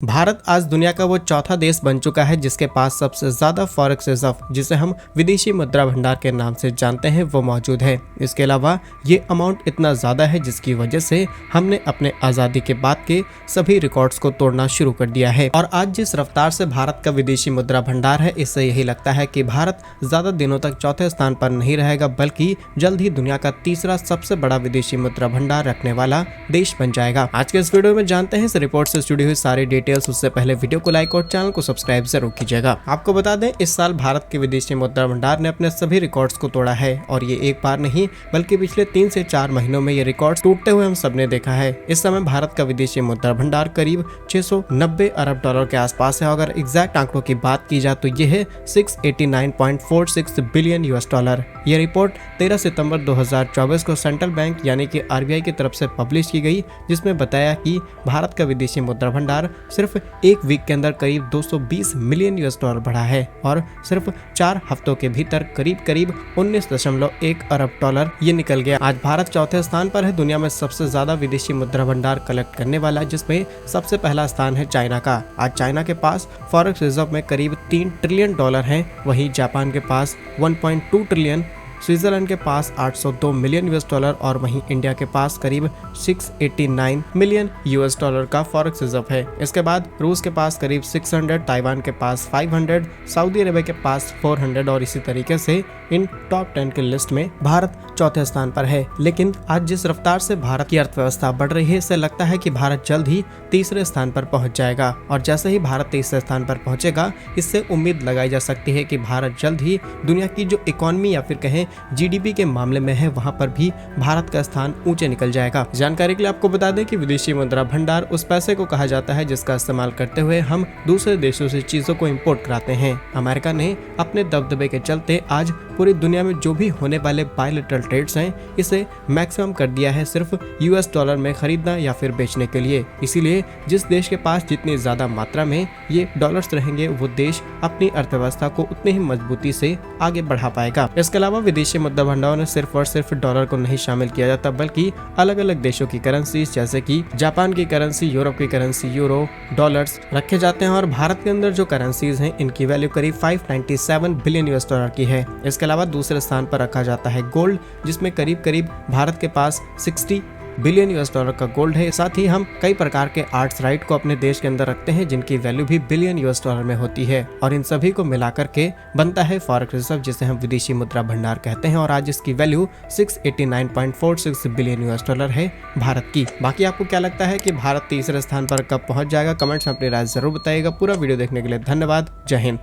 भारत आज दुनिया का वो चौथा देश बन चुका है जिसके पास सबसे ज्यादा फॉरेक्स रिजर्व, जिसे हम विदेशी मुद्रा भंडार के नाम से जानते हैं, वो मौजूद है। इसके अलावा ये अमाउंट इतना ज्यादा है जिसकी वजह से हमने अपने आजादी के बाद के सभी रिकॉर्ड्स को तोड़ना शुरू कर दिया है। और आज जिस रफ्तार से भारत का विदेशी मुद्रा भंडार है, इससे यही लगता है कि भारत ज्यादा दिनों तक चौथे स्थान पर नहीं रहेगा, बल्कि जल्द ही दुनिया का तीसरा सबसे बड़ा विदेशी मुद्रा भंडार रखने वाला देश बन जाएगा। आज के इस वीडियो में जानते हैं इस रिपोर्ट से जुड़ी हुई सारी डिटेल्स। उससे पहले वीडियो को लाइक और चैनल को सब्सक्राइब जरूर कीजिएगा। आपको बता दें, इस साल भारत के विदेशी मुद्रा भंडार ने अपने सभी रिकॉर्ड्स को तोड़ा है, और ये एक बार नहीं बल्कि पिछले 3 से 4 महीनों में ये रिकॉर्ड्स टूटते हुए हम सबने देखा है। इस समय भारत का विदेशी मुद्रा भंडार करीब 690 अरब डॉलर के आसपास है। अगर एग्जैक्ट आंकड़ों की बात की जाए तो ये है 689.46 बिलियन यूएस डॉलर। ये रिपोर्ट 13 सितंबर 2024 को सेंट्रल बैंक यानी कि आरबीआई की तरफ से पब्लिश की गई, जिसमें बताया कि भारत का विदेशी मुद्रा भंडार सिर्फ एक वीक के अंदर करीब 220 मिलियन यूएस डॉलर बढ़ा है, और सिर्फ 4 हफ्तों के भीतर करीब 19.1 अरब डॉलर ये निकल गया। आज भारत चौथे स्थान पर है दुनिया में सबसे ज्यादा विदेशी मुद्रा भंडार कलेक्ट करने वाला, जिसमें सबसे पहला स्थान है चाइना का। आज चाइना के पास फॉरेक्स रिजर्व में करीब 3 ट्रिलियन डॉलर है, वहीं जापान के पास 1.2 ट्रिलियन, स्विट्जरलैंड के पास 802 मिलियन यूएस डॉलर, और वहीं इंडिया के पास करीब 689 मिलियन यूएस डॉलर का फॉरेक्स रिजर्व है। इसके बाद रूस के पास करीब 600, ताइवान के पास 500, सऊदी अरेबिया के पास 400, और इसी तरीके से इन टॉप 10 के लिस्ट में भारत चौथे स्थान पर है। लेकिन आज जिस रफ्तार से भारत की अर्थव्यवस्था बढ़ रही है, इससे लगता है कि भारत जल्द ही तीसरे स्थान पर पहुंच जाएगा। और जैसे ही भारत तीसरे स्थान पर पहुंचेगा, इससे उम्मीद लगाई जा सकती है कि भारत जल्द ही दुनिया की जो इकोनॉमी या फिर कहें जीडीपी के मामले में है, वहां पर भी भारत का स्थान ऊंचे निकल जाएगा। जानकारी के लिए आपको बता दें कि विदेशी मुद्रा भंडार उस पैसे को कहा जाता है जिसका इस्तेमाल करते हुए हम दूसरे देशों से चीजों को इंपोर्ट कराते हैं। अमेरिका ने अपने दबदबे के चलते आज पूरी दुनिया में जो भी होने वाले बायलैटरल ट्रेड्स हैं, इसे मैक्सिमम कर दिया है सिर्फ यूएस डॉलर में खरीदना या फिर बेचने के लिए। इसीलिए जिस देश के पास जितनी ज्यादा मात्रा में ये डॉलर्स रहेंगे, वो देश अपनी अर्थव्यवस्था को उतनी ही मजबूती से आगे बढ़ा पाएगा। इसके अलावा विदेशी मुद्रा भंडार में सिर्फ और सिर्फ डॉलर को नहीं शामिल किया जाता, बल्कि अलग अलग देशों की करेंसी जैसे कि जापान की करेंसी, यूरोप की करेंसी, यूरो, डॉलर्स रखे जाते हैं। और भारत के अंदर जो करेंसीज हैं, इनकी वैल्यू करीब 597 बिलियन यूएस डॉलर की है। इसके अलावा दूसरे स्थान पर रखा जाता है गोल्ड, जिसमें करीब भारत के पास 60 बिलियन यूएस डॉलर का गोल्ड है। साथ ही हम कई प्रकार के आर्ट्स राइट को अपने देश के अंदर रखते हैं, जिनकी वैल्यू भी बिलियन यूएस डॉलर में होती है, और इन सभी को मिलाकर के बनता है फॉरेक्स रिजर्व, जिसे हम विदेशी मुद्रा भंडार कहते हैं। और आज इसकी वैल्यू 689.46 बिलियन यूएस डॉलर है भारत की। बाकी आपको क्या लगता है कि भारत तीसरे स्थान पर कब पहुंच जाएगा? कमेंट्स में अपनी राय जरूर बताइएगा। पूरा वीडियो देखने के लिए धन्यवाद। जय हिंद।